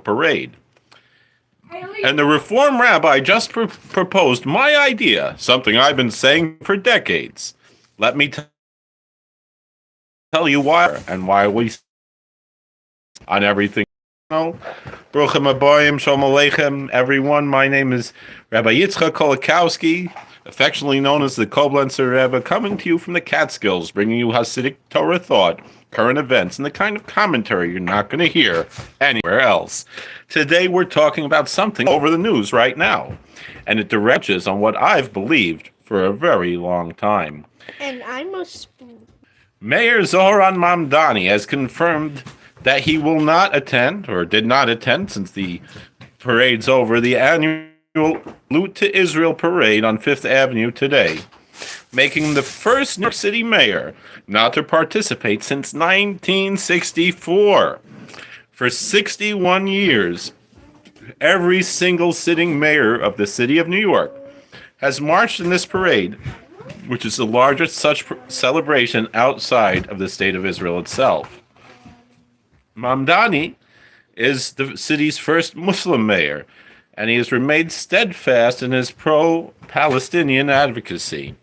Parade. And the Reform Rabbi just proposed my idea, something I've been saying for decades. Let me tell you why and why we on everything. Bruchim Aboyim, Shalom Aleichem, everyone. My name is Rabbi Yitzchok Kolakowski, affectionately known as the Koblentzer Rebbe, coming to you from the Catskills, bringing you Hasidic Torah thought, current events, and the kind of commentary you're not going to hear anywhere else. Today we're talking about something over the news right now, and it directs on what I've believed for a very long time. And I'm a spoon. Mayor Zohran Mamdani has confirmed that he will not attend, or did not attend since the parade's over, the annual Salute to Israel Parade on 5th Avenue today, making him the first New York City mayor not to participate since 1964. For 61 years, every single sitting mayor of the city of New York has marched in this parade, which is the largest such celebration outside of the state of Israel itself. Mamdani is the city's first Muslim mayor, and he has remained steadfast in his pro-Palestinian advocacy.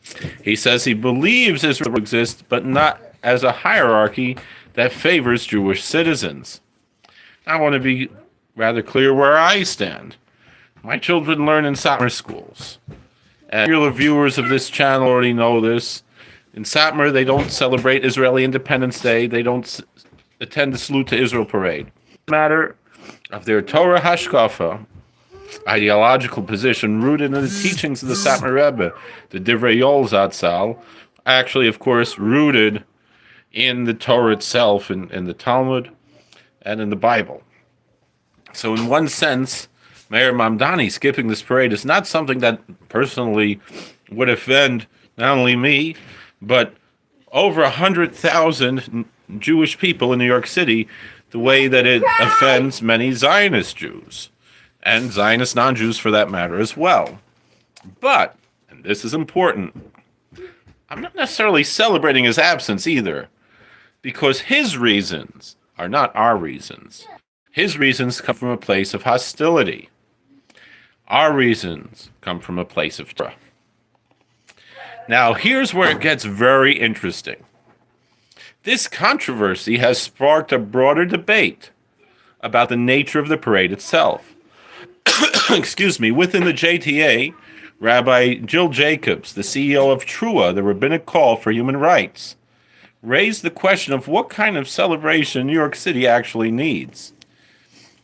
He says he believes Israel exists, but not as a hierarchy that favors Jewish citizens. I want to be rather clear where I stand. My children learn in Satmar schools. And regular viewers of this channel already know this. In Satmar, they don't celebrate Israeli Independence Day. They don't attend the Salute to Israel Parade. The matter of their Torah hashkafa, ideological position rooted in the teachings of the Satmar Rebbe, the Divrei Yol Zatzal, actually, of course, rooted in the Torah itself, in the Talmud, and in the Bible. So in one sense, Mayor Mamdani skipping this parade is not something that personally would offend not only me, but over 100,000 Jewish people in New York City, the way that it offends many Zionist Jews, and Zionist non-Jews for that matter as well. But, and this is important, I'm not necessarily celebrating his absence either, because his reasons are not our reasons. His reasons come from a place of hostility. Our reasons come from a place of Torah. Now, here's where it gets very interesting. This controversy has sparked a broader debate about the nature of the parade itself. Excuse me, within the JTA, Rabbi Jill Jacobs, the CEO of TRUA, the Rabbinic Call for Human Rights, raised the question of what kind of celebration New York City actually needs.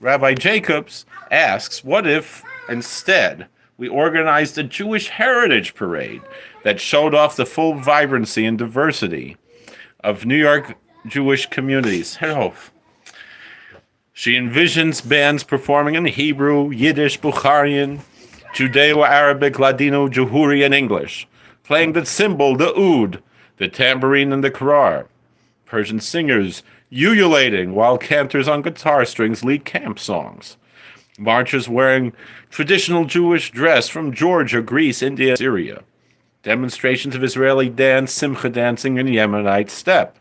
Rabbi Jacobs asks, what if, instead, we organized a Jewish heritage parade that showed off the full vibrancy and diversity of New York Jewish communities? She envisions bands performing in Hebrew, Yiddish, Bukharian, Judeo-Arabic, Ladino, Jehuri, and English, playing the cymbal, the oud, the tambourine, and the karar. Persian singers ululating while cantors on guitar strings lead camp songs. Marchers wearing traditional Jewish dress from Georgia, Greece, India, Syria. Demonstrations of Israeli dance, simcha dancing, and Yemenite step.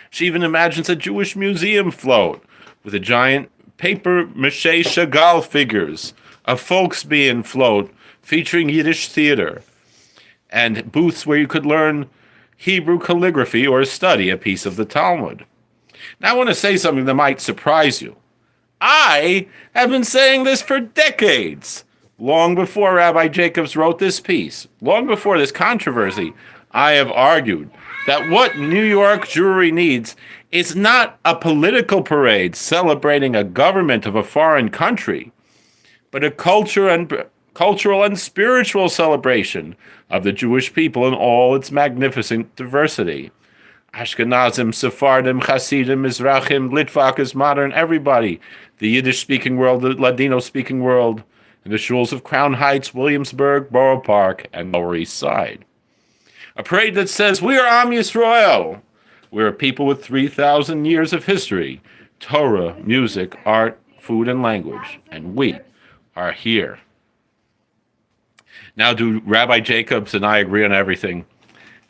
She even imagines a Jewish museum float with a giant paper-mache Chagall figures, a Folksbiene float featuring Yiddish theater, and booths where you could learn Hebrew calligraphy or study a piece of the Talmud. Now I want to say something that might surprise you. I have been saying this for decades. Long before Rabbi Jacobs wrote this piece, long before this controversy, I have argued that what New York Jewry needs is not a political parade celebrating a government of a foreign country, but a cultural and spiritual celebration of the Jewish people in all its magnificent diversity. Ashkenazim, Sephardim, Hasidim, Mizrahim, Litvakis, modern, everybody, the Yiddish-speaking world, the Ladino-speaking world, in the shuls of Crown Heights, Williamsburg, Borough Park, and Lower East Side. A parade that says, we are Am Yisrael. We're a people with 3,000 years of history, Torah, music, art, food, and language, and we are here. Now, do Rabbi Jacobs and I agree on everything?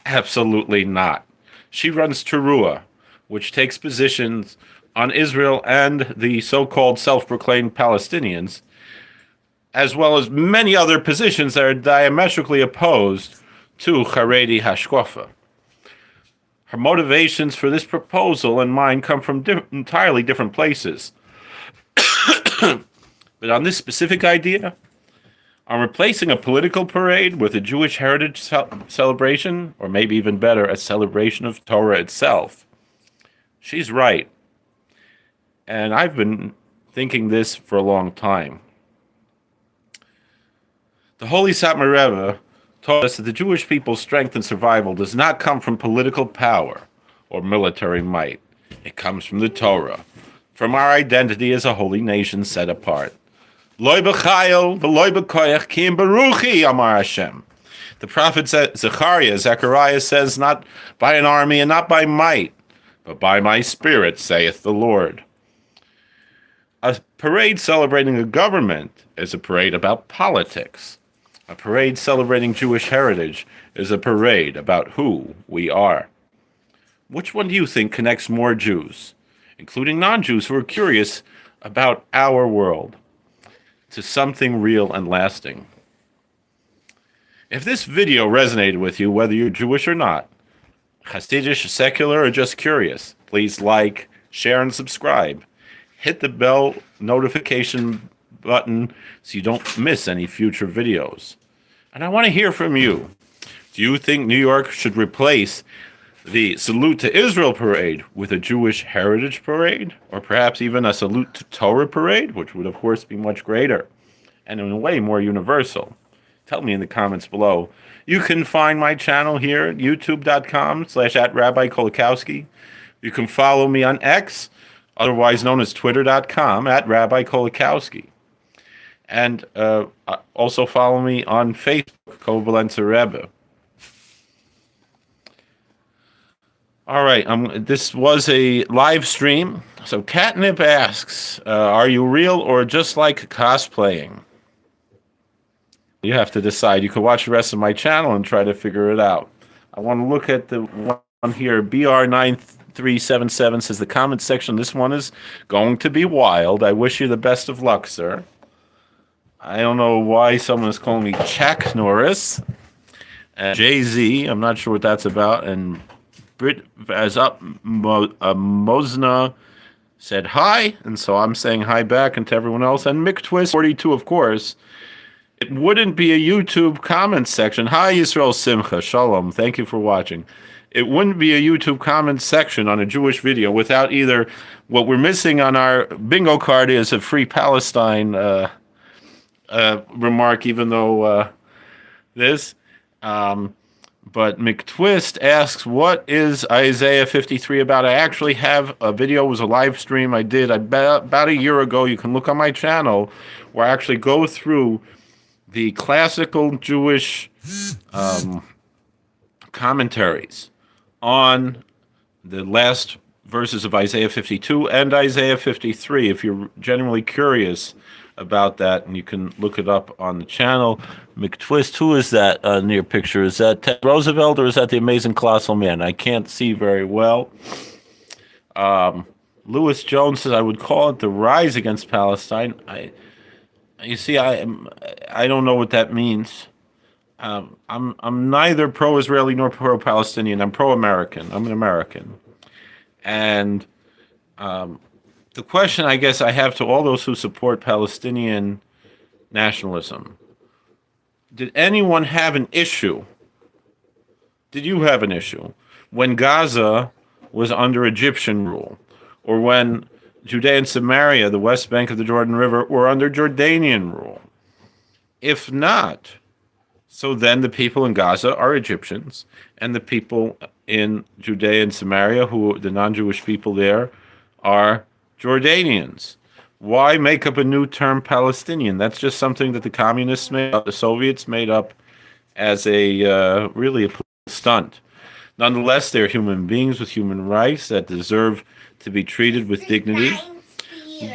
Absolutely not. She runs Teruah, which takes positions on Israel and the so-called self-proclaimed Palestinians, as well as many other positions that are diametrically opposed to Haredi Hashkofa. Her motivations for this proposal and mine come from entirely different places. But on this specific idea, on replacing a political parade with a Jewish heritage celebration, or maybe even better, a celebration of Torah itself, she's right. And I've been thinking this for a long time. The Holy Satmar Rebbe taught us that the Jewish people's strength and survival does not come from political power or military might. It comes from the Torah, from our identity as a holy nation set apart. Loi b'chayil v'loi b'koyach ki im beruchi, amar Hashem. The prophet Zechariah says, not by an army and not by might, but by my spirit, saith the Lord. A parade celebrating a government is a parade about politics. A parade celebrating Jewish heritage is a parade about who we are. Which one do you think connects more Jews, including non-Jews who are curious about our world, to something real and lasting? If this video resonated with you, whether you're Jewish or not, Hasidic, secular, or just curious, please like, share, and subscribe. Hit the bell notification button so you don't miss any future videos. And I want to hear from you. Do you think New York should replace the Salute to Israel parade with a Jewish heritage parade? Or perhaps even a Salute to Torah parade, which would of course be much greater and in a way more universal? Tell me in the comments below. You can find my channel here at youtube.com/@Rabbi Kolakowski. You can follow me on X, otherwise known as twitter.com, @Rabbi Kolakowski. And also follow me on Facebook, Koblentzer Rebbe. All right, this was a live stream. So Catnip asks, are you real or just like cosplaying? You have to decide. You can watch the rest of my channel and try to figure it out. I want to look at the one here. BR9377 says the comment section, this one is going to be wild. I wish you the best of luck, sir. I don't know why someone is calling me Chuck Norris. And Jay-Z, I'm not sure what that's about. And Brit as up Mosna said hi, and so I'm saying hi back and to everyone else. And Mick Twist 42, of course. It wouldn't be a YouTube comment section. Hi, Yisrael Simcha, Shalom. Thank you for watching. It wouldn't be a YouTube comment section on a Jewish video without either what we're missing on our bingo card is a Free Palestine remark, even though this. But McTwist asks, what is Isaiah 53 about? I actually have a video. It was a live stream I did about a year ago. You can look on my channel where I actually go through the classical Jewish commentaries on the last verses of Isaiah 52 and Isaiah 53, if you're genuinely curious about that, and you can look it up on the channel. McTwist, who is that near picture? Is that Ted Roosevelt or is that the Amazing Colossal Man? I can't see very well. Lewis Jones says, I would call it the rise against Palestine. You see, I don't know what that means. I'm neither pro-Israeli nor pro-Palestinian. I'm pro-American. I'm an American. And the question I guess I have to all those who support Palestinian nationalism, did anyone have an issue? Did you have an issue when Gaza was under Egyptian rule, or when Judea and Samaria, the West Bank of the Jordan River, were under Jordanian rule? If not, so then the people in Gaza are Egyptians, and the people in Judea and Samaria, who the non-Jewish people there, are Jordanians. Why make up a new term Palestinian? That's just something that the communists made up, the Soviets made up as a really a political stunt. Nonetheless, they're human beings with human rights that deserve to be treated with dignity,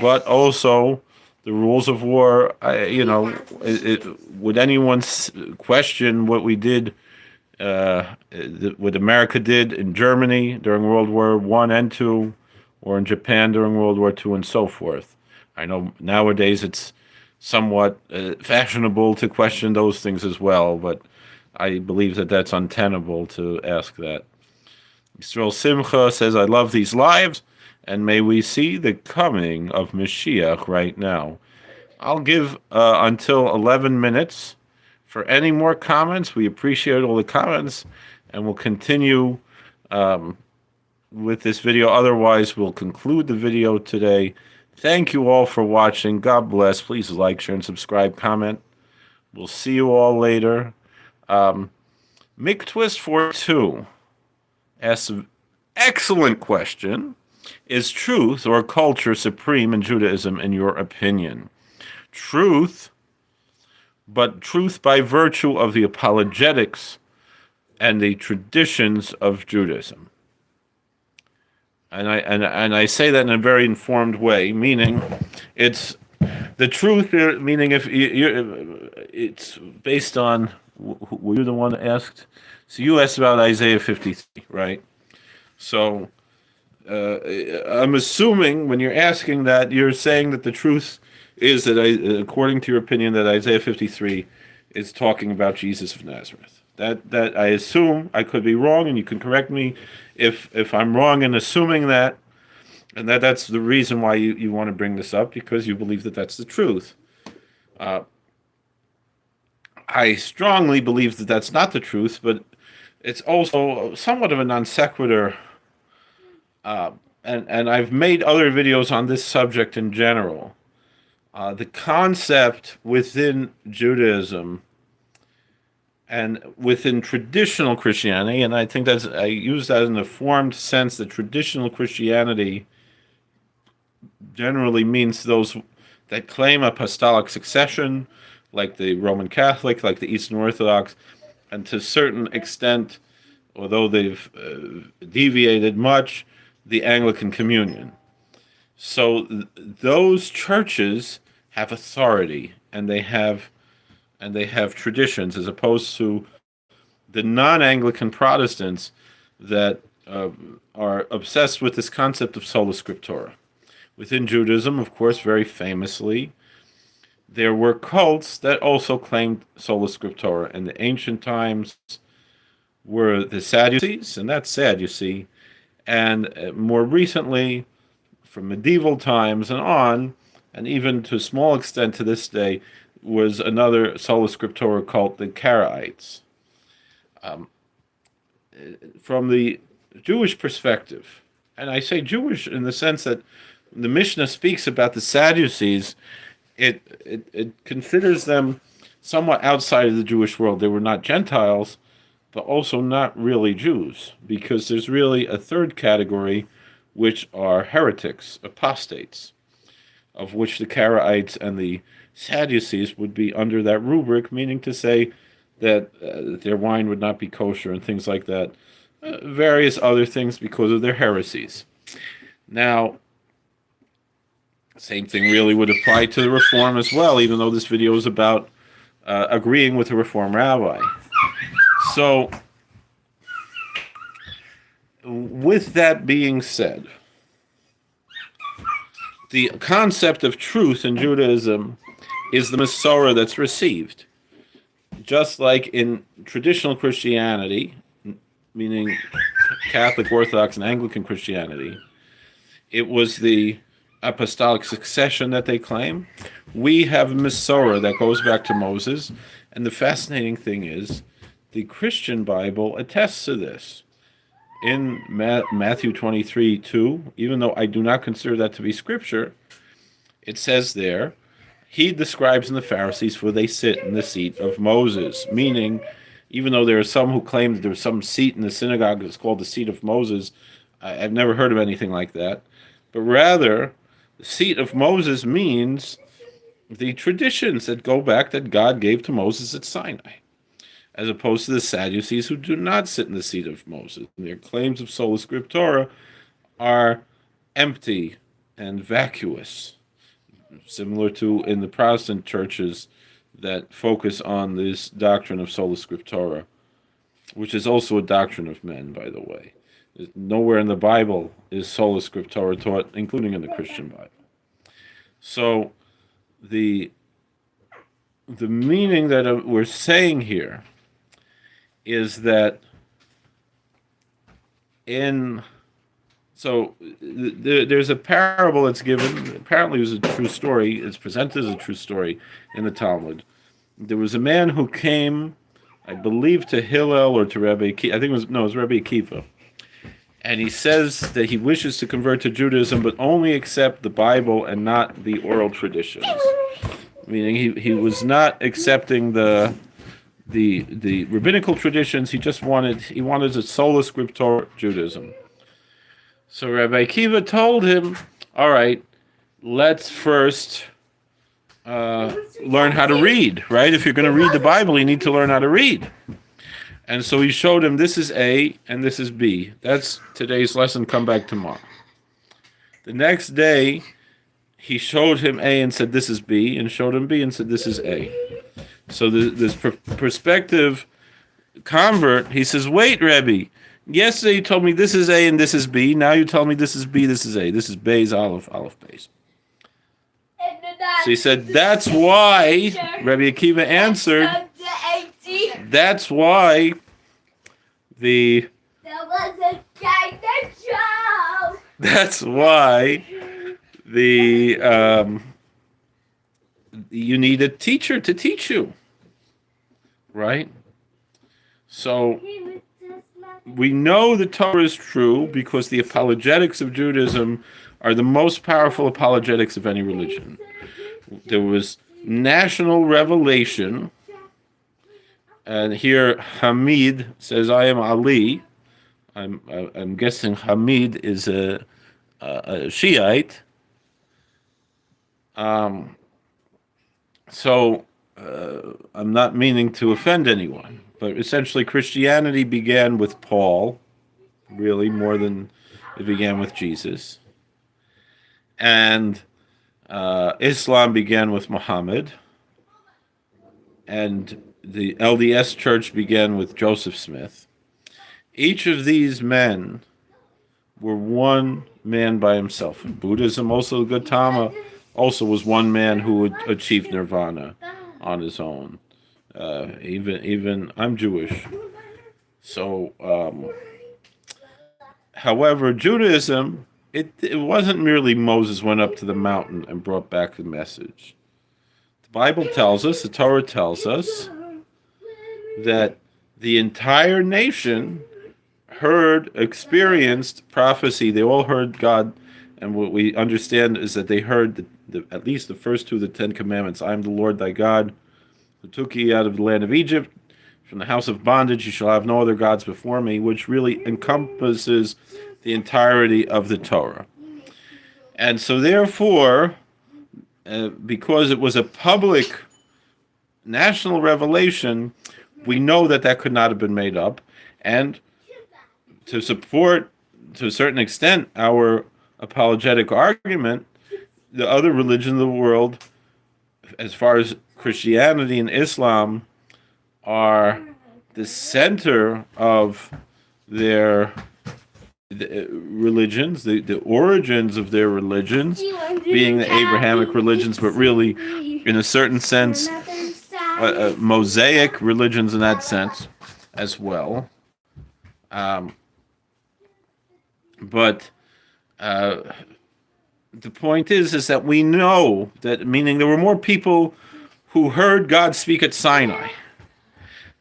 but also the rules of war. Would anyone question what we did, what America did in Germany during World War I and II, or in Japan during World War II, and so forth. I know nowadays it's somewhat fashionable to question those things as well, but I believe that that's untenable to ask that. Yisrael Simcha says, I love these lives, and may we see the coming of Mashiach right now. I'll give until 11 minutes for any more comments. We appreciate all the comments, and we'll continue with this video. Otherwise, we'll conclude the video today. Thank you all for watching. God bless. Please like, share, and subscribe, comment. We'll see you all later. McTwist42 asks an excellent question. Is truth or culture supreme in Judaism, in your opinion? Truth, but truth by virtue of the apologetics and the traditions of Judaism. And I say that in a very informed way, meaning it's the truth, meaning if it's based on, were you the one that asked? So you asked about Isaiah 53, right? So I'm assuming when you're asking that, you're saying that the truth is that, according to your opinion, that Isaiah 53 is talking about Jesus of Nazareth. That I assume. I could be wrong, and you can correct me if I'm wrong in assuming that, and that's the reason why you want to bring this up, because you believe that that's the truth. I strongly believe that that's not the truth, but it's also somewhat of a non sequitur. And I've made other videos on this subject in general. The concept within Judaism and within traditional Christianity, and I think I use that in a formed sense, that traditional Christianity generally means those that claim apostolic succession, like the Roman Catholic, like the Eastern Orthodox, and to a certain extent, although they've deviated much, the Anglican Communion. So those churches have authority, and they have traditions, as opposed to the non-Anglican Protestants that are obsessed with this concept of sola scriptura. Within Judaism, of course, very famously, there were cults that also claimed sola scriptura. In the ancient times were the Sadducees, and that's sad, you see. And more recently, from medieval times and on, and even to a small extent to this day, was another sola scriptura cult, the Karaites. From the Jewish perspective, and I say Jewish in the sense that the Mishnah speaks about the Sadducees, it considers them somewhat outside of the Jewish world. They were not Gentiles, but also not really Jews, because there's really a third category, which are heretics, apostates, of which the Karaites and the Sadducees would be under that rubric, meaning to say that their wine would not be kosher and things like that, various other things because of their heresies. Now, same thing really would apply to the Reform as well, even though this video is about agreeing with a Reform rabbi. So, with that being said, the concept of truth in Judaism is the Masorah that's received. Just like in traditional Christianity, meaning Catholic, Orthodox, and Anglican Christianity, it was the apostolic succession that they claim. We have a Masorah that goes back to Moses, and the fascinating thing is, the Christian Bible attests to this. In Matthew 23:2, even though I do not consider that to be scripture, it says there, he describes in the Pharisees, for they sit in the seat of Moses. Meaning, even though there are some who claim that there was some seat in the synagogue that's called the seat of Moses, I've never heard of anything like that. But rather, the seat of Moses means the traditions that go back that God gave to Moses at Sinai, as opposed to the Sadducees, who do not sit in the seat of Moses. Their claims of sola scriptura are empty and vacuous, similar to in the Protestant churches that focus on this doctrine of sola scriptura, which is also a doctrine of men, by the way. Nowhere in the Bible is sola scriptura taught, including in the Christian Bible. So the meaning that we're saying here is that there's a parable that's given. Apparently, it was a true story. It's presented as a true story in the Talmud. There was a man who came, I believe, to Hillel or to Rabbi Akiva. I think it was Rabbi Akiva. And he says that he wishes to convert to Judaism, but only accept the Bible and not the oral traditions. Meaning he was not accepting the rabbinical traditions. He wanted a sola scriptura Judaism. So Rabbi Akiva told him, all right, let's first learn how to read, right? If you're going to read the Bible, you need to learn how to read. And so he showed him, this is A and this is B. That's today's lesson. Come back tomorrow. The next day, he showed him A and said, this is B, and showed him B and said, this is A. So this prospective convert, he says, wait, Rebbe, yesterday you told me this is A and this is B. Now you tell me this is B, this is A. This is Bay's Aleph, Bay's. So he said, that's why, Rabbi Akiva answered, that's why you need a teacher to teach you, right? So we know the Torah is true because the apologetics of Judaism are the most powerful apologetics of any religion. There was national revelation, and here Hamid says, "I am Ali." I'm guessing Hamid is a Shiite. So I'm not meaning to offend anyone, but essentially Christianity began with Paul, really more than it began with Jesus, and Islam began with Muhammad, and the LDS Church began with Joseph Smith. Each of these men were one man by himself. In Buddhism, also the Gautama also was one man who would achieve nirvana on his own. Even I'm Jewish. So, however, Judaism, it wasn't merely Moses went up to the mountain and brought back the message. The Bible tells us, the Torah tells us, that the entire nation experienced prophecy. They all heard God, and what we understand is that they heard at least the first two of the Ten Commandments. I am the Lord thy God, who took ye out of the land of Egypt, from the house of bondage. You shall have no other gods before me, which really encompasses the entirety of the Torah. And so therefore, because it was a public national revelation, we know that could not have been made up. And to support, to a certain extent, our apologetic argument, the other religions of the world, as far as Christianity and Islam, are the center of their religions, the origins of their religions, being the Abrahamic religions, but really, in a certain sense, Mosaic religions in that sense as well. But the point is that we know that, meaning there were more people who heard God speak at Sinai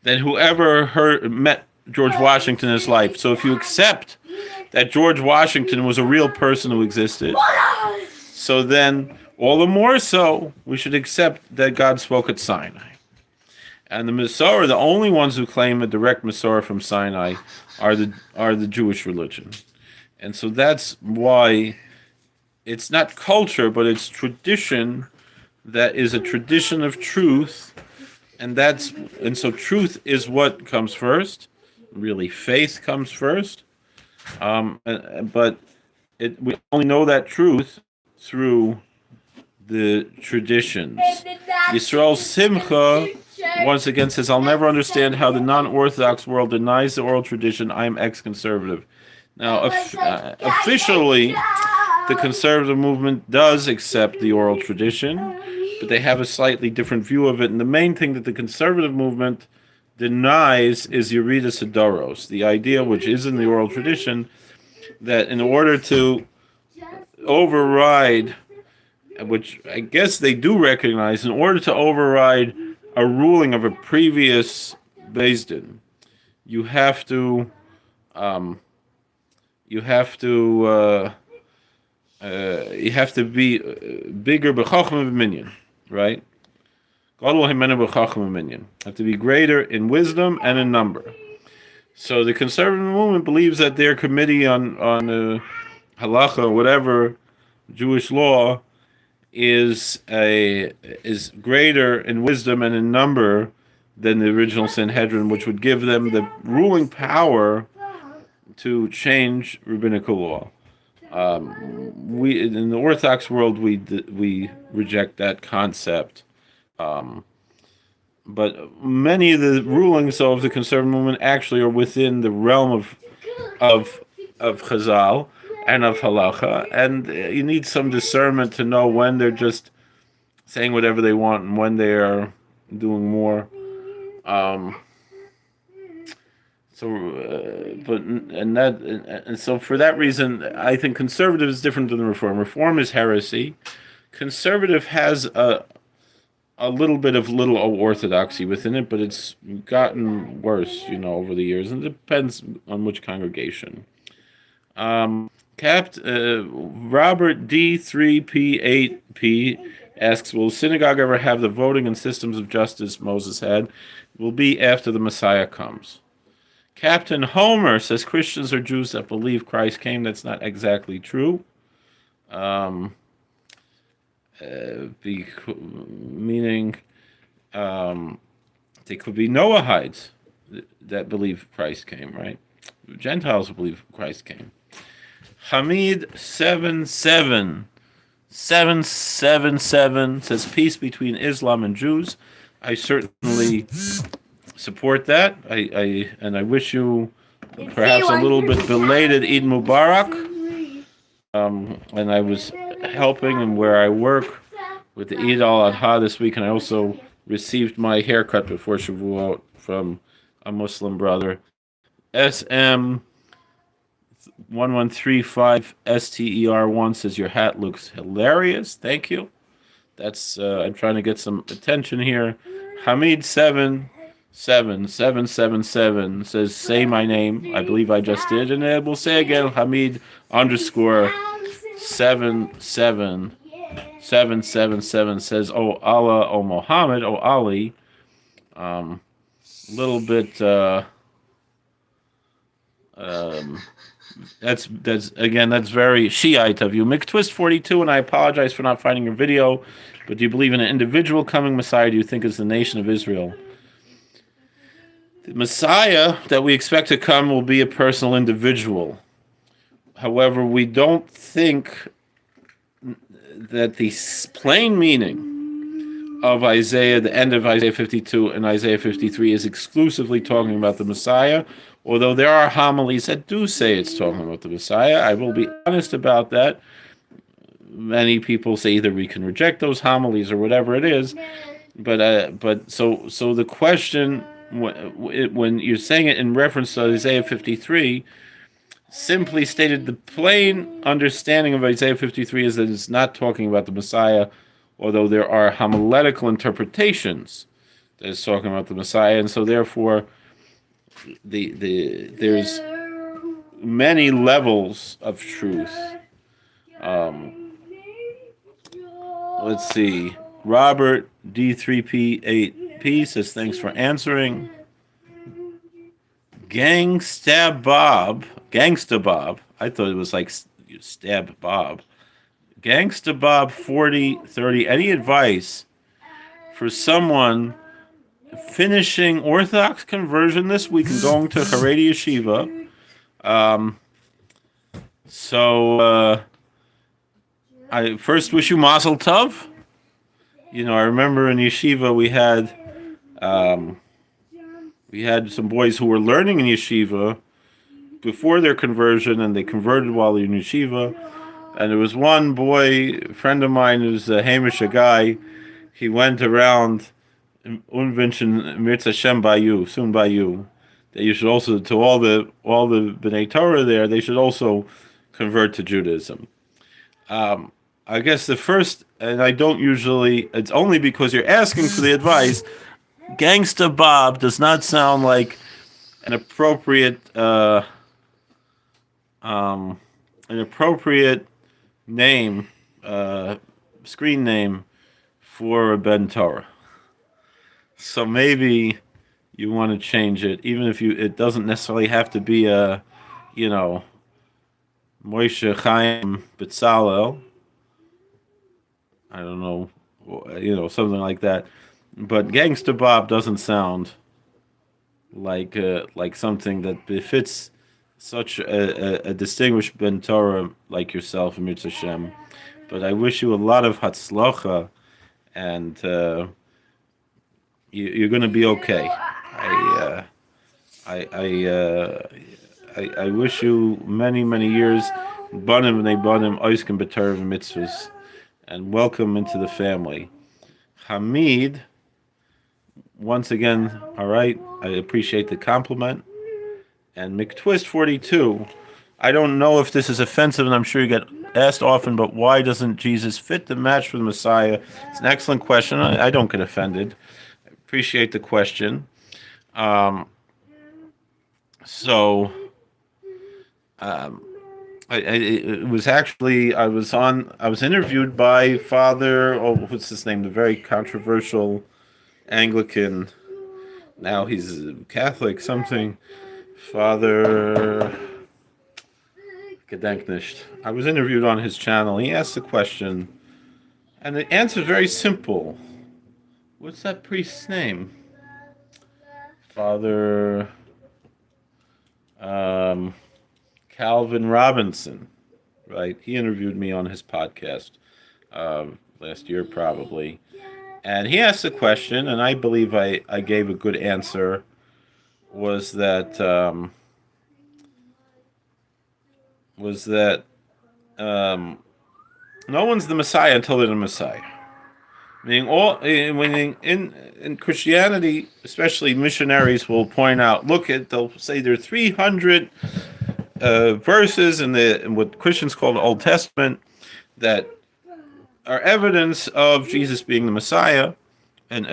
than who ever met George Washington in his life. So if you accept that George Washington was a real person who existed, so then all the more so we should accept that God spoke at Sinai. And the Masorah, the only ones who claim a direct Masorah from Sinai, are the Jewish religion. And so that's why it's not culture, but it's tradition that is a tradition of truth. And so truth is what comes first. Really, faith comes first. But we only know that truth through the traditions. Yisrael Simcha once again says, I'll never understand how the non-Orthodox world denies the oral tradition. I am ex-conservative. Now, officially, the conservative movement does accept the oral tradition, but they have a slightly different view of it. And the main thing that the conservative movement denies is Yerida Sidoros, the idea, which is in the oral tradition, that in order to override, which I guess they do recognize, in order to override a ruling of a previous Beis Din, you have to you have to be bigger b'chachma v'minyan, right? Gadol himenu b'chachma v'minyan. Have to be greater in wisdom and in number. So the conservative movement believes that their committee on halacha or whatever Jewish law is greater in wisdom and in number than the original Sanhedrin, which would give them the ruling power to change rabbinical law. We in the Orthodox world we reject that concept, but many of the rulings of the conservative movement actually are within the realm of Chazal and of halacha, and you need some discernment to know when they're just saying whatever they want and when they are doing more. So for that reason, I think conservative is different than the reform. Reform is heresy. Conservative has a little bit of little orthodoxy within it, but it's gotten worse, over the years, and it depends on which congregation. Robert D3P8P asks, will synagogue ever have the voting and systems of justice Moses had? It will be after the Messiah comes. Captain Homer says Christians are Jews that believe Christ came. That's not exactly true. Meaning they could be Noahides that believe Christ came, right? Gentiles believe Christ came. Hamid 77777 says peace between Islam and Jews. I certainly support that. I wish you perhaps a little bit belated Eid Mubarak. And I was helping and where I work with the Eid al-Adha this week, and I also received my haircut before Shavuot from a Muslim brother. SM1135STER1 says your hat looks hilarious. Thank you. That's I'm trying to get some attention here. Hamid 77777 says say my name. I believe I just did, and it will say again Hamid _77777 says oh Allah, oh Muhammad, oh Ali. Little bit that's very Shiite of you. McTwist42, and I apologize for not finding your video, but do you believe in an individual coming Messiah do you think is the nation of Israel? The Messiah that we expect to come will be a personal individual. However, we don't think that the plain meaning of Isaiah, the end of Isaiah 52 and Isaiah 53, is exclusively talking about the Messiah, although there are homilies that do say it's talking about the Messiah. I will be honest about that. Many people say either we can reject those homilies or whatever it is, but so the question, when you're saying it in reference to Isaiah 53, simply stated the plain understanding of Isaiah 53 is that it's not talking about the Messiah, although there are homiletical interpretations that is talking about the Messiah, and so therefore there's many levels of truth. Let's see. Robert D3P8P says thanks for answering. Gangsta Bob, I thought it was like Stab Bob. Gangsta Bob 4030, any advice for someone finishing Orthodox conversion this week and going to Haredi Yeshiva? I first wish you Mazel Tov. I remember in Yeshiva we had some boys who were learning in Yeshiva, before their conversion, and they converted while in yeshiva. And there was one boy, a friend of mine, who's a Hamish guy. He went around Unwünschen Mirza Shem by you, soon by you. That you should also, to all the B'nai Torah there, they should also convert to Judaism. I guess the first, and I don't usually, it's only because you're asking for the advice. Gangsta Bob does not sound like an appropriate name, screen name for a Ben Torah. So maybe you want to change it, even if it doesn't necessarily have to be a, Moshe Chaim Betzalel. I don't know, something like that. But Gangsta Bob doesn't sound like something that befits such a distinguished Ben Torah like yourself, Mirza Shem. But I wish you a lot of hatzlacha, and you're going to be okay. I wish you many years, banim v'nei banim, oiskim b'torah v'mitzvahs, and welcome into the family. Hamid, once again, all right, I appreciate the compliment. And McTwist 42, I don't know if this is offensive, and I'm sure you get asked often, but why doesn't Jesus fit the match for the Messiah? It's an excellent question. I don't get offended. I appreciate the question. It was actually, I was interviewed by Father, what's his name, the very controversial Anglican, now he's Catholic, something, Father Gedenknisht. I was interviewed on his channel. He asked the question, and the answer is very simple. What's that priest's name? Father Calvin Robinson, right? He interviewed me on his podcast last year, probably. And he asked a question, and I believe I gave a good answer, was that no one's the Messiah until they're the Messiah. Meaning, in Christianity, especially missionaries will point out, they'll say there are 300 verses in what Christians call the Old Testament that are evidence of Jesus being the Messiah, and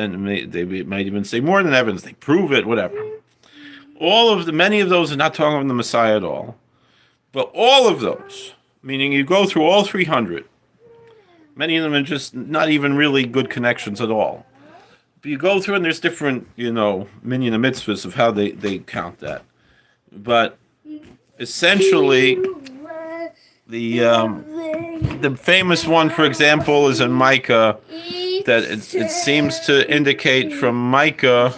they might even say more than evidence, they prove it, whatever. Many of those are not talking about the Messiah at all, but all of those, meaning you go through all 300, many of them are just not even really good connections at all. But you go through and there's different, minyan mitzvahs of how they count that. But essentially, the famous one, for example, is in Micah, that it seems to indicate from Micah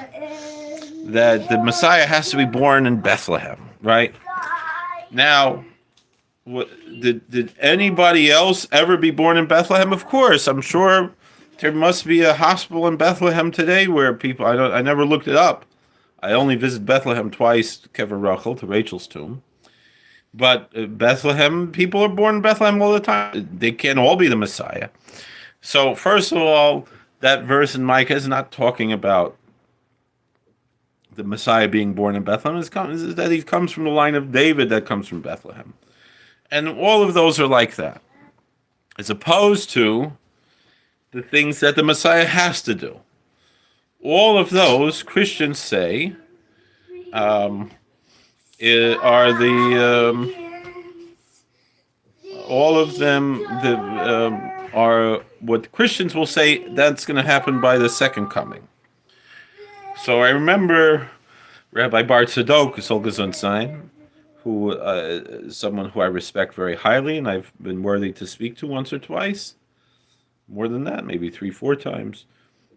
that the Messiah has to be born in Bethlehem, right? Now, did anybody else ever be born in Bethlehem? Of course, I'm sure there must be a hospital in Bethlehem today where people. I never looked it up. I only visited Bethlehem twice, Kever Rachel, to Rachel's tomb. But Bethlehem, people are born in Bethlehem all the time. They can't all be the Messiah. So first of all, that verse in Micah is not talking about the Messiah being born in Bethlehem. It's that he comes from the line of David that comes from Bethlehem. And all of those are like that. As opposed to the things that the Messiah has to do. All of those, Christians say, all of them are what Christians will say that's going to happen by the second coming. So I remember Rabbi Bar Tzadok, Sol Gesund Sein, who is someone who I respect very highly, and I've been worthy to speak to once or twice. More than that, maybe 3-4 times.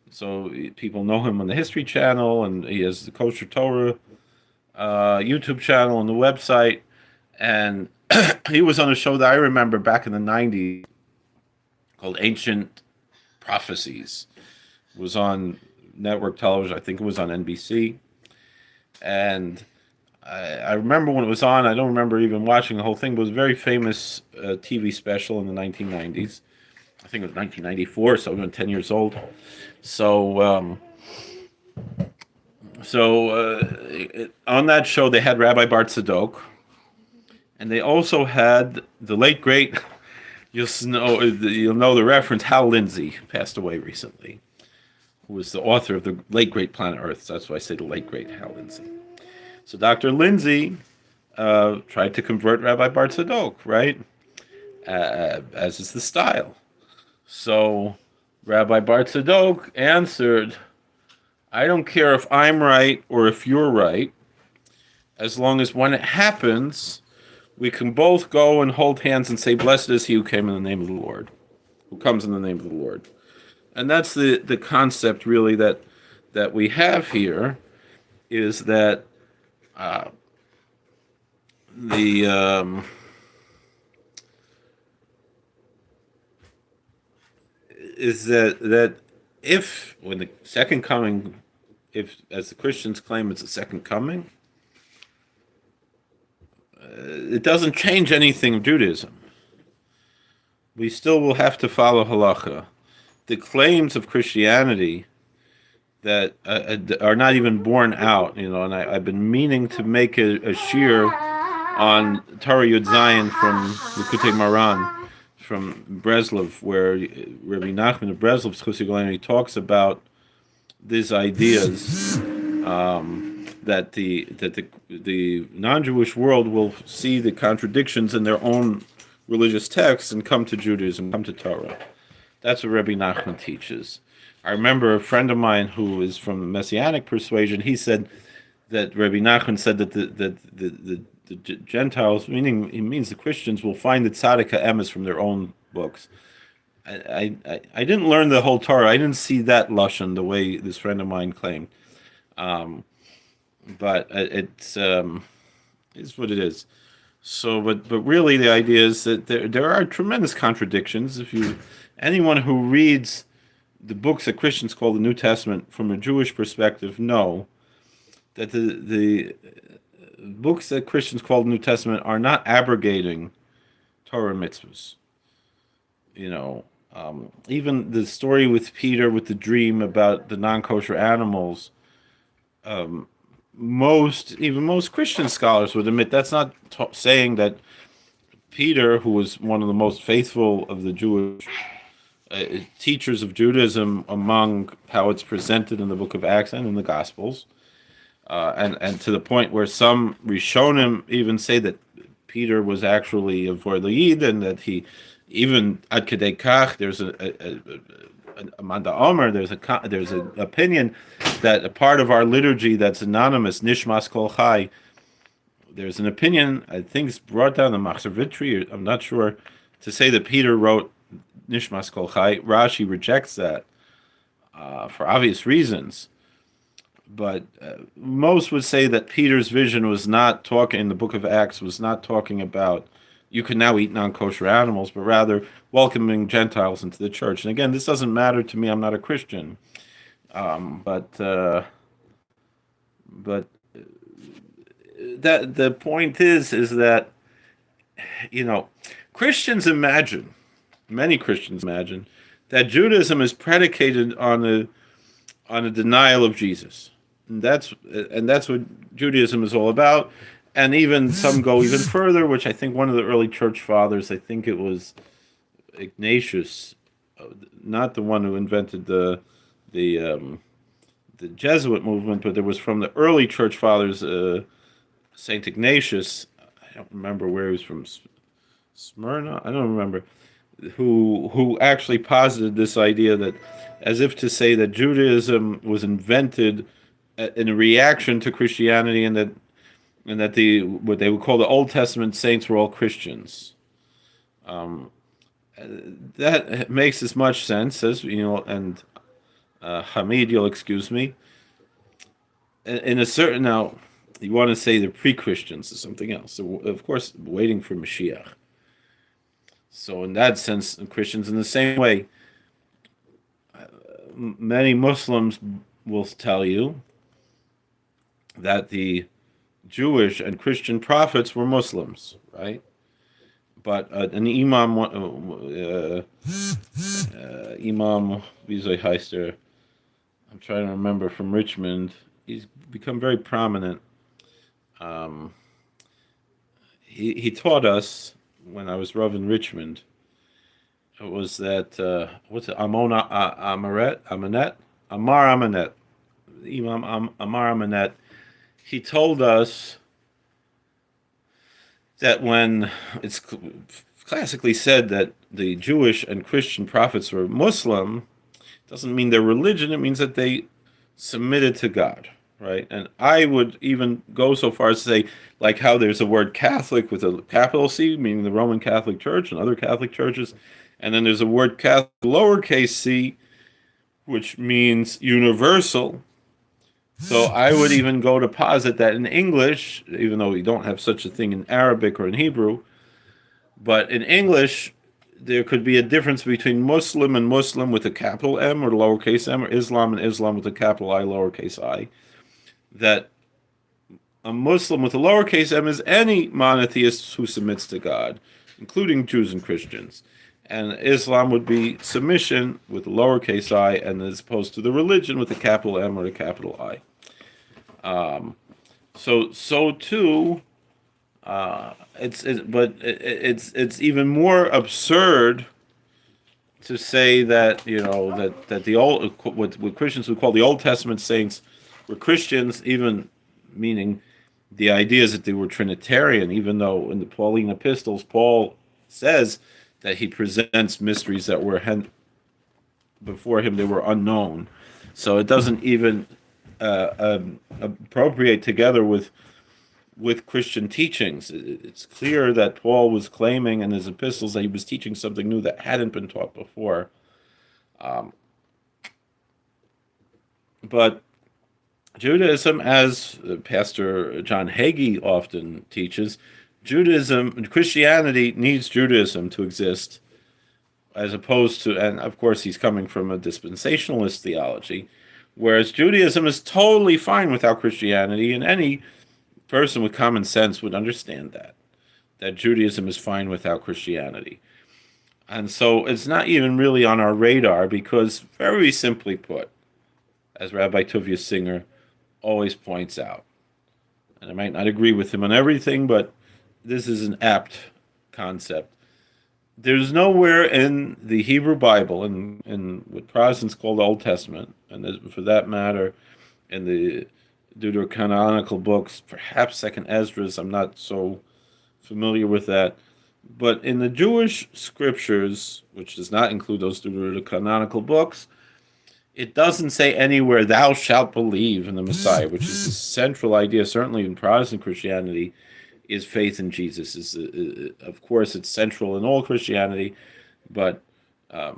So people know him on the History Channel, and he has the Kosher Torah YouTube channel and the website. And he was on a show that I remember back in the 90s called Ancient Prophecies. It was on network television. I think it was on NBC. And I remember when it was on. I don't remember even watching the whole thing, but it was a very famous TV special in the 1990s. I think it was 1994, so I've been 10 years old. So, on that show, they had Rabbi Bart Tzadok, and they also had the late great. You'll know the reference. Hal Lindsey passed away recently, who was the author of the late great Planet Earth. So that's why I say the late great Hal Lindsey. So Dr. Lindsey tried to convert Rabbi Bart Tzadok, right? As is the style. So Rabbi Bart Tzadok answered, I don't care if I'm right or if you're right, as long as when it happens, we can both go and hold hands and say, blessed is he who came in the name of the Lord, who comes in the name of the Lord. And that's the concept really that we have here, is that that if when the second coming, if as the Christians claim it's a second coming, it doesn't change anything of Judaism. We still will have to follow halacha. The claims of Christianity that are not even borne out, and I've been meaning to make a shir on Torah Yud Zayin from Likutei Moharan from Breslov, where Rabbi Nachman of Breslov, he talks about these ideas that the non-Jewish world will see the contradictions in their own religious texts and come to Judaism, come to Torah. That's what Rabbi Nachman teaches. I remember a friend of mine who is from the Messianic persuasion. He said that Rabbi Nachman said that the Gentiles, meaning he means the Christians, will find the tzaddik ha'emes from their own books. I didn't learn the whole Torah. I didn't see that lashon the way this friend of mine claimed. But it's what it is. So, but really, the idea is that there are tremendous contradictions. Anyone who reads the books that Christians call the New Testament from a Jewish perspective know that the books that Christians call the New Testament are not abrogating Torah mitzvahs. Even the story with Peter with the dream about the non-kosher animals. Most Christian scholars would admit that's not saying that Peter, who was one of the most faithful of the Jewish teachers of Judaism among how it's presented in the book of Acts and in the Gospels, and to the point where some Rishonim even say that Peter was actually a Vorlayid, and that he even ad kedei kach, there's Amanda Omer, there's an opinion that a part of our liturgy that's anonymous, Nishmas Kol Chai, there's an opinion, I think it's brought down the Machzor Vitri, I'm not sure, to say that Peter wrote Nishmas Kol Chai. Rashi rejects that for obvious reasons. But most would say that Peter's vision was not talking, in the book of Acts, was not talking about you can now eat non-kosher animals, but rather welcoming Gentiles into the church. And again, this doesn't matter to me. I'm not a Christian. But that the point is that, Christians imagine, many Christians imagine, that Judaism is predicated on a denial of Jesus. And that's what Judaism is all about. And even some go even further, which I think one of the early church fathers, I think it was Ignatius, not the one who invented the Jesuit movement, but there was from the early church fathers, Saint Ignatius. I don't remember where he was from, Smyrna. I don't remember who actually posited this idea that, as if to say that Judaism was invented in a reaction to Christianity, and that what they would call the Old Testament saints were all Christians. That makes as much sense as, and Hamid, you'll excuse me. In a certain, now, you want to say the pre-Christians is something else. So, of course, waiting for Mashiach. So in that sense, Christians in the same way, many Muslims will tell you that the Jewish and Christian prophets were Muslims, right? But an imam, Imam, wie soll heißt er? I'm trying to remember, from Richmond. He's become very prominent. Um, he taught us when I was Rav in Richmond. It was that what's it? Amanet, Amar Amanet, Imam Amar Amanet. He told us that when it's classically said that the Jewish and Christian prophets were Muslim, doesn't mean their religion. It means that they submitted to God, right? And I would even go so far as to say, like how there's a word Catholic with a capital C, meaning the Roman Catholic Church and other Catholic churches, and then there's a word Catholic lowercase c, which means universal. So I would even go to posit that in English, even though we don't have such a thing in Arabic or in Hebrew, but in English, there could be a difference between Muslim and Muslim with a capital M or lowercase m, or Islam and Islam with a capital I, lowercase I. That a Muslim with a lowercase m is any monotheist who submits to God, including Jews and Christians. And Islam would be submission with a lowercase I, and as opposed to the religion with a capital M or a capital I. So too. It's even more absurd to say that that the old what Christians would call the Old Testament saints were Christians, even meaning the idea is that they were Trinitarian, even though in the Pauline epistles Paul says that he presents mysteries that were before him they were unknown. So it doesn't even appropriate together with Christian teachings. It's clear that Paul was claiming in his epistles that he was teaching something new that hadn't been taught before. But Judaism, as Pastor John Hagee often teaches, Christianity needs Judaism to exist, as opposed to, and of course he's coming from a dispensationalist theology, whereas Judaism is totally fine without Christianity, and any person with common sense would understand that Judaism is fine without Christianity. And so it's not even really on our radar because, very simply put, as Rabbi Tuvia Singer always points out, and I might not agree with him on everything, but this is an apt concept. There's nowhere in the Hebrew Bible, in what Protestants call the Old Testament, and for that matter, in the Deuterocanonical books, perhaps Second Esdras, I'm not so familiar with that, but in the Jewish scriptures, which does not include those Deuterocanonical books, it doesn't say anywhere, thou shalt believe in the Messiah, which is the central idea, certainly in Protestant Christianity, is faith in Jesus. Of course, it's central in all Christianity, but the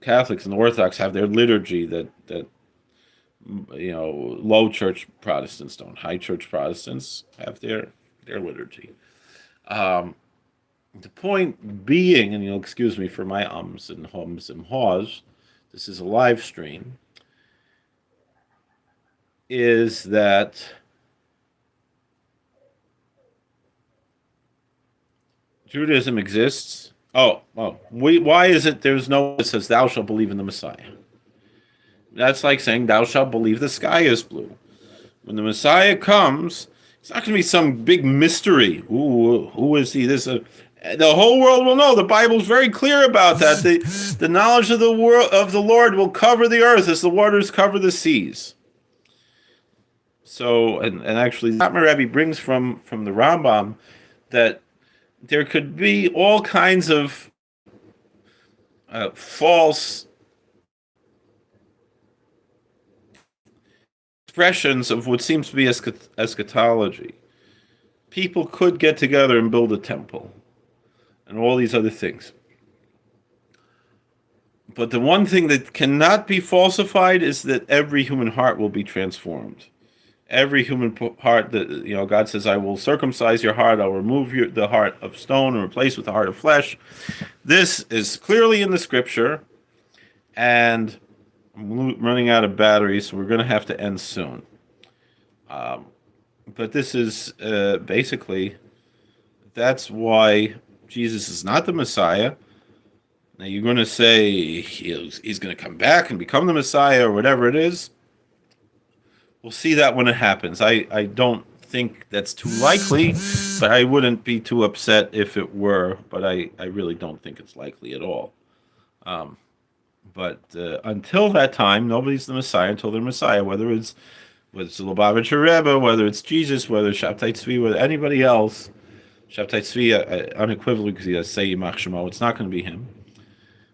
Catholics and the Orthodox have their liturgy that low church Protestants don't. High church Protestants have their liturgy. The point being, and you'll excuse me for my ums and hums and haws, this is a live stream, is that Judaism exists. Why is it there's no that says thou shalt believe in the Messiah? That's like saying thou shalt believe the sky is blue. When the Messiah comes, it's not going to be some big mystery. Ooh, who is he? The whole world will know. The Bible's very clear about that. The knowledge of the Lord will cover the earth as the waters cover the seas. So, and actually, Satmar Rebbe brings from the Rambam that there could be all kinds of false expressions of what seems to be eschatology. People could get together and build a temple and all these other things. But the one thing that cannot be falsified is that every human heart will be transformed. Every human heart, that God says, I will circumcise your heart, I'll remove the heart of stone and replace with the heart of flesh. This is clearly in the scripture, and I'm running out of batteries, so we're going to have to end soon. but this is basically, that's why Jesus is not the Messiah. Now you're going to say he's going to come back and become the Messiah or whatever it is. We'll see that when it happens. I don't think that's too likely, but I wouldn't be too upset if it were. But I really don't think it's likely at all. But until that time, nobody's the Messiah until they're Messiah, whether it's the Lubavitcher Rebbe, whether it's Jesus, whether it's Shabtai Tzvi, whether anybody else. Shabtai Tzvi, unequivocally, because he has Say Yimach Shemo, it's not going to be him.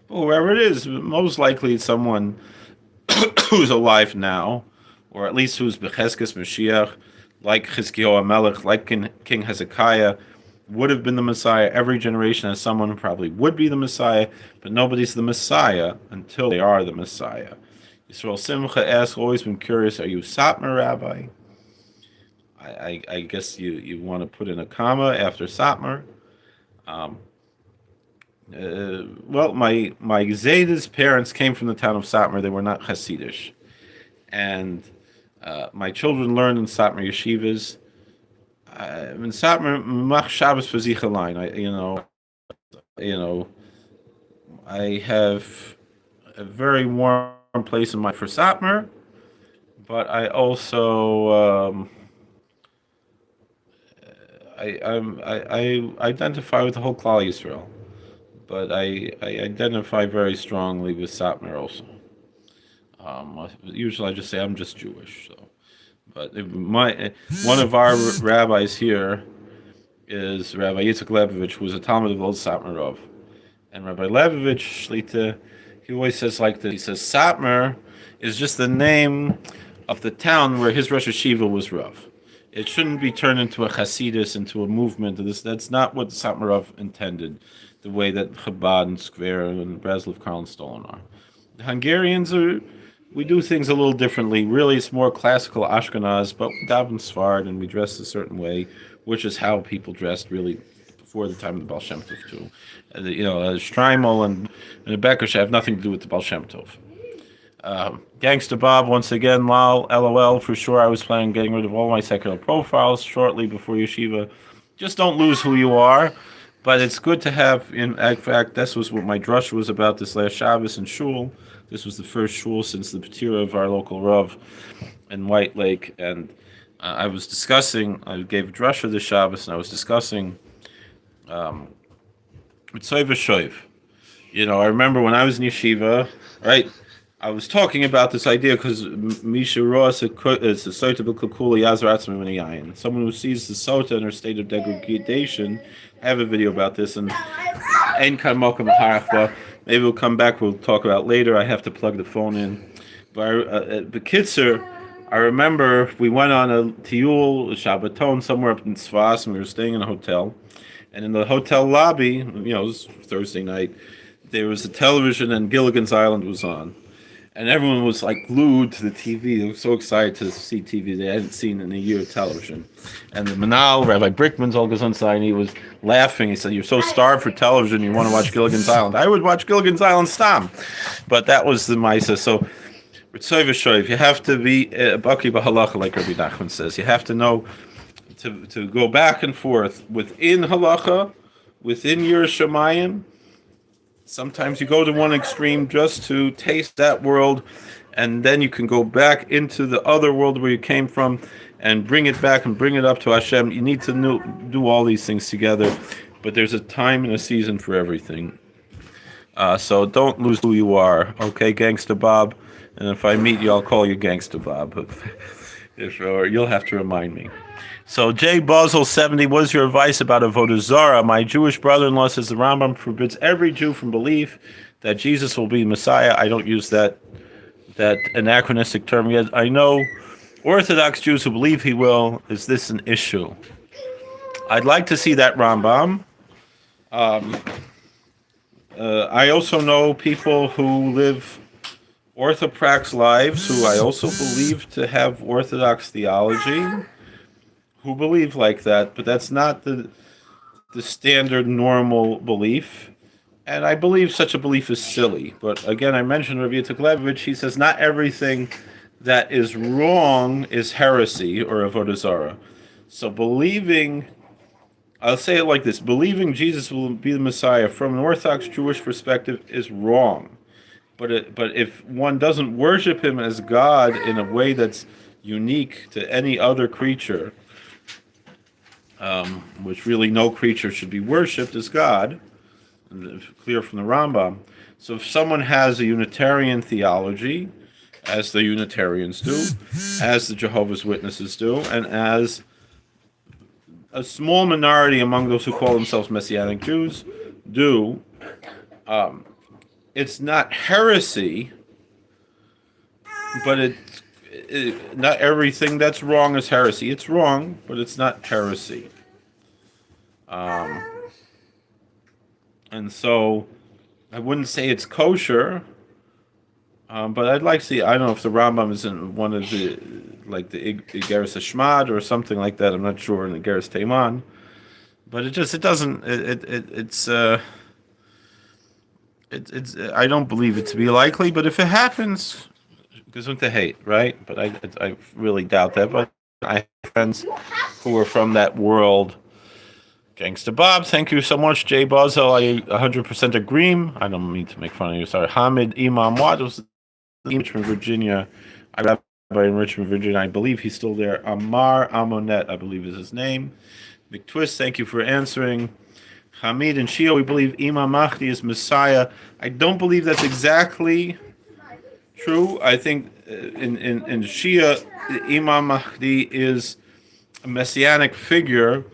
But whoever it is, most likely it's someone who's alive now, or at least who's Becheskes Mashiach, like Chizkiyahu HaMelech, like King Hezekiah, would have been the Messiah. Every generation has someone who probably would be the Messiah, but nobody's the Messiah until they are the Messiah. Yisrael Simcha asks, always been curious, are you Satmar Rabbi? I guess you want to put in a comma after Satmar. Well, my Zayda's parents came from the town of Satmar. They were not Hasidish. And my children learned in Satmar yeshivas. In Satmar, mach Shabbos for Zichalein. I have a very warm place in mind for Satmar, but I also I identify with the whole Klal Yisrael, but I identify very strongly with Satmar also. Usually I just say I'm just Jewish. So, but one of our rabbis here is Rabbi Yitzchok Zev who was a Talmud of old Satmar Rav, and Rabbi Leibovich Shlita, he always says like this. He says Satmar is just the name of the town where his Rosh Hashiva was Rav. It shouldn't be turned into a Hasidus, into a movement. That's not what Satmar Rav intended, the way that Chabad and Skver and Breslov, Karl and Stolin are. The Hungarians we do things a little differently. Really, it's more classical Ashkenaz, but we daven Sfard and we dress a certain way, which is how people dressed really before the time of the Baal Shem Tov too. Streimel and the Bekesh have nothing to do with the Baal Shem Tov. Gangsta Bob, once again, LOL, for sure I was planning on getting rid of all my secular profiles shortly before Yeshiva. Just don't lose who you are, but it's good to have, in fact, this was what my drush was about this last Shabbos in Shul. This was the first Shul since the Patira of our local Rav in White Lake, and I was discussing, I gave a drush of the Shabbos, and I was discussing Mitzvah Shoiv. I remember when I was in Yeshiva, right? I was talking about this idea because Misha Ross is a sota b'kukula yazar atzmi min. Someone who sees the sota in her state of degradation. I have a video about this, and ein kan mokum harachba. Maybe we'll come back. We'll talk about it later. I have to plug the phone in. But Bekitzer, I remember we went on a tiyul, a Shabbaton, somewhere up in Tzfas, and we were staying in a hotel. And in the hotel lobby, it was Thursday night, there was a television, and Gilligan's Island was on. And everyone was like glued to the TV. They were so excited to see TV they hadn't seen in a year of television. And the Manal, Rabbi Brickman's all goes inside, and he was laughing. He said, "You're so starved for television, you want to watch Gilligan's Island." I would watch Gilligan's Island stam. But that was the Maisa. So, Ritzoy you have to be Baki Bahalacha, like Rabbi Nachman says. You have to know to go back and forth within Halacha, within your Shemayim. Sometimes you go to one extreme just to taste that world, and then you can go back into the other world where you came from and bring it back and bring it up to Hashem. You need to do all these things together, but there's a time and a season for everything. So don't lose who you are, okay, Gangsta Bob? And if I meet you, I'll call you Gangsta Bob, or you'll have to remind me. So Jay Basel 70, what is your advice about Avodah Zarah? My Jewish brother-in-law says the Rambam forbids every Jew from belief that Jesus will be Messiah. I don't use that anachronistic term yet. I know Orthodox Jews who believe he will. Is this an issue? I'd like to see that Rambam. I also know people who live Orthoprax lives who I also believe to have Orthodox theology, who believe like that, but that's not the standard normal belief. And I believe such a belief is silly. But again, I mentioned Rabbi Yitzchok, he says not everything that is wrong is heresy or avodah zarah. So believing, I'll say it like this: believing Jesus will be the Messiah from an Orthodox Jewish perspective is wrong. But if one doesn't worship him as God in a way that's unique to any other creature, which really no creature should be worshipped as God, clear from the Rambam. So if someone has a Unitarian theology, as the Unitarians do, as the Jehovah's Witnesses do, and as a small minority among those who call themselves Messianic Jews do, it's not heresy, but not everything that's wrong is heresy. It's wrong, but it's not heresy. And so I wouldn't say it's kosher, but I'd like to see, I don't know if the Rambam is in one of the, like the Igeris Hashmad or something like that. I'm not sure, in the Igeris Teiman. But it's I don't believe it to be likely, but if it happens, gesund to hate, right? But I really doubt that. But I have friends who are from that world. Gangsta Bob, thank you so much. Jay Bozo, I 100% agree. I don't mean to make fun of you. Sorry. Hamid Imam Wados, in Richmond, Virginia. I rabbi in Richmond, Virginia. I believe he's still there. Amar Amonet, I believe is his name. Big Twist, thank you for answering. Hamid and Shia, we believe Imam Mahdi is Messiah. I don't believe that's exactly true. I think in Shia, Imam Mahdi is a messianic figure,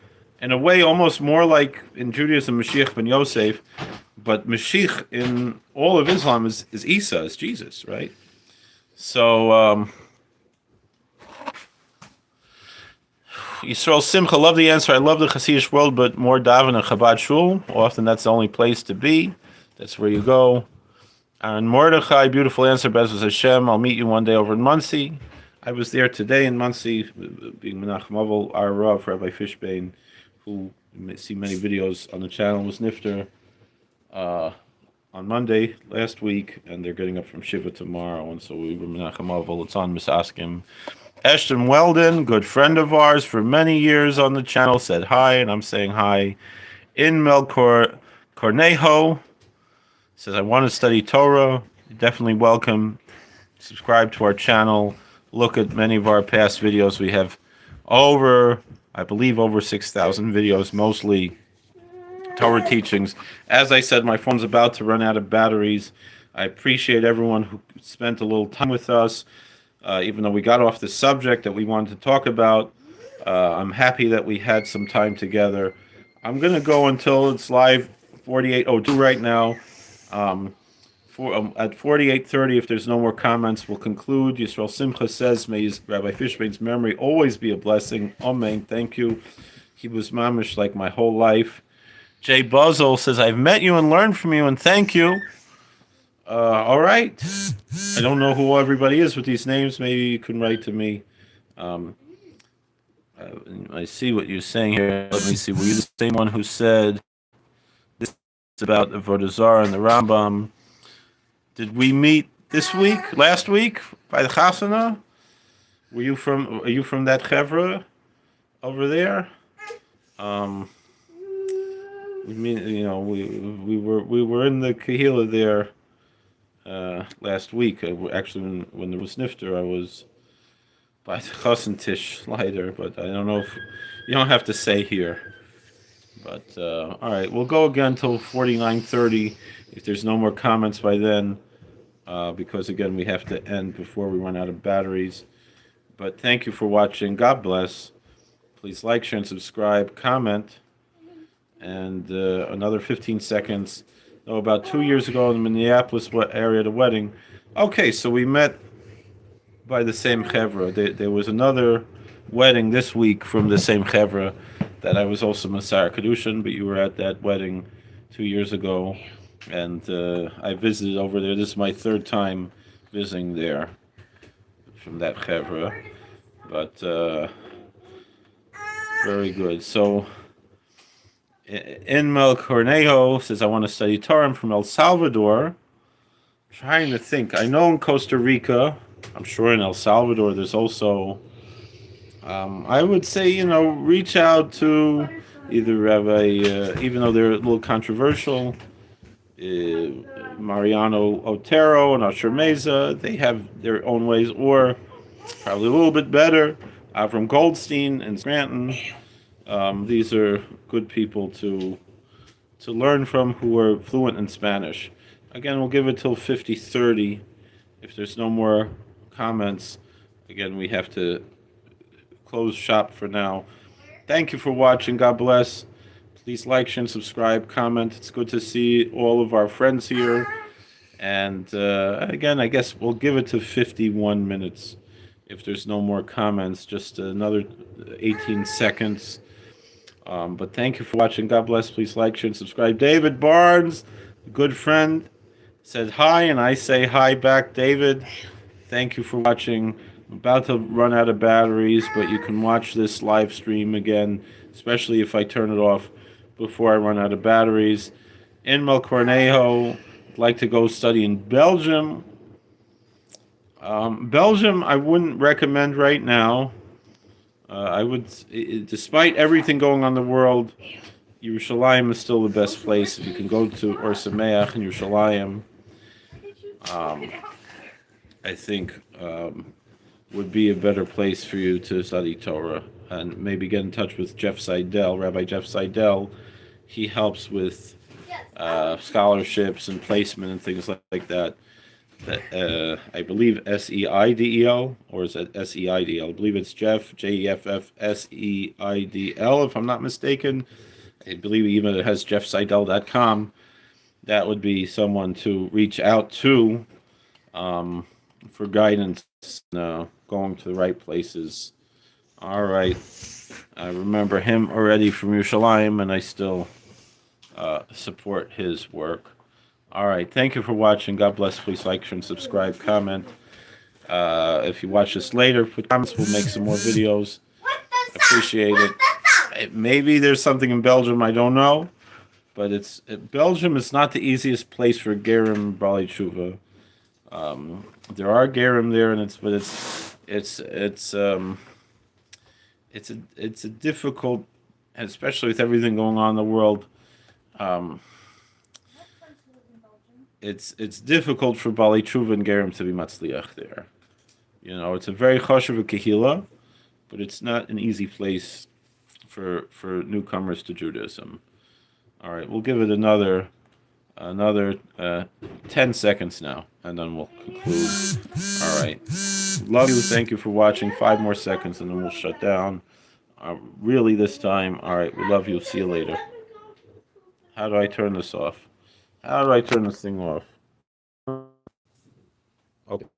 in a way almost more like in Judaism, Mashiach ben Yosef, but Mashiach in all of Islam is Isa, is Jesus, right? So, Yisrael Simcha, love the answer. I love the Hasidic world, but more daven and Chabad Shul. Often that's the only place to be. That's where you go. And Mordechai, beautiful answer. Bezos Hashem. I'll meet you one day over in Muncie. I was there today in Muncie, being Menachem Ovel, our Rav, Rabbi Fishbane, who you may see many videos on the channel, was Nifter on Monday last week, and they're getting up from Shiva tomorrow. And so we were Menachem Ovel. It's on Misaskim. Ashton Weldon, good friend of ours for many years on the channel, said hi, and I'm saying hi. In Melkor Cornejo says, I want to study Torah. You're definitely welcome. Subscribe to our channel. Look at many of our past videos. We have over 6,000 videos, mostly Torah teachings. As I said, my phone's about to run out of batteries. I appreciate everyone who spent a little time with us. Even though we got off the subject that we wanted to talk about, I'm happy that we had some time together. I'm going to go until it's live 48:02 right now. At 48:30, if there's no more comments, we'll conclude. Yisrael Simcha says, may Rabbi Fishbane's memory always be a blessing. Amen. Thank you. He was mamish like my whole life. Jay Buzzle says, I've met you and learned from you, and thank you. All right. I don't know who everybody is with these names. Maybe you can write to me. I see what you're saying here. Let me see. Were you the same one who said this is about the Vodazar and the Rambam? Did we meet this week, last week, by the Chasana? Are you from that Chevra over there? We were in the Kehillah there last week. Actually, when there was Nifter, I was by the Chassan Tish Lighter, but I don't know if you don't have to say here. But all right, we'll go again till 49:30 if there's no more comments by then, because again we have to end before we run out of batteries. But thank you for watching. God bless. Please like, share, and subscribe. Comment. And another 15 seconds. Oh, about 2 years ago in the Minneapolis area, the wedding. Okay, so we met by the same chevra. There was another wedding this week from the same chevra that I was also Masar Kedushin, but you were at that wedding 2 years ago, and I visited over there. This is my third time visiting there from that chevra, but very good. So. Inmel Cornejo says, I want to study Torah. I'm from El Salvador. I'm trying to think. I know in Costa Rica, I'm sure in El Salvador, there's also I would say, reach out to either Rabbi, even though they're a little controversial, Mariano Otero and Asher Meza. They have their own ways, or probably a little bit better, Avram Goldstein and Scranton. These are good people to learn from who are fluent in Spanish. Again, we'll give it till 50:30. If there's no more comments, again, we have to close shop for now. Thank you for watching. God bless. Please like, share, and subscribe, comment. It's good to see all of our friends here. And again, I guess we'll give it to 51 minutes. If there's no more comments, just another 18 seconds. But thank you for watching. God bless. Please like, share, and subscribe. David Barnes, a good friend, said hi, and I say hi back, David. Thank you for watching. I'm about to run out of batteries, but you can watch this live stream again, especially if I turn it off before I run out of batteries. In Cornejo, I'd like to go study in Belgium. Belgium, I wouldn't recommend right now. I would, despite everything going on in the world, Yerushalayim is still the best place. If you can go to Or Sameach in Yerushalayim, I think would be a better place for you to study Torah, and maybe get in touch with Jeff Seidel, Rabbi Jeff Seidel. He helps with scholarships and placement and things like that. I believe Seidel, or is it Seidel? I believe it's Jeff, Jeff Seidel, if I'm not mistaken. I believe even it has jeffseidel.com. That would be someone to reach out to for guidance, going to the right places. All right. I remember him already from Yerushalayim, and I still support his work. All right. Thank you for watching. God bless. Please like, share, and subscribe, comment. If you watch this later, put comments. We'll make some more videos. Appreciate it. Maybe there's something in Belgium I don't know, but Belgium is not the easiest place for Gerim Bali Tshuva. There are Gerim there, and it's a difficult, especially with everything going on in the world. It's difficult for Bali Tshuva and Gerim to be matzliach there. It's a very chashuv kehila, but it's not an easy place for newcomers to Judaism. All right, we'll give it another 10 seconds now, and then we'll conclude. All right, love you. Thank you for watching. 5 more seconds, and then we'll shut down. Really this time. All right, we love you. See you later. How do I turn this off? How do I turn this thing off? Okay.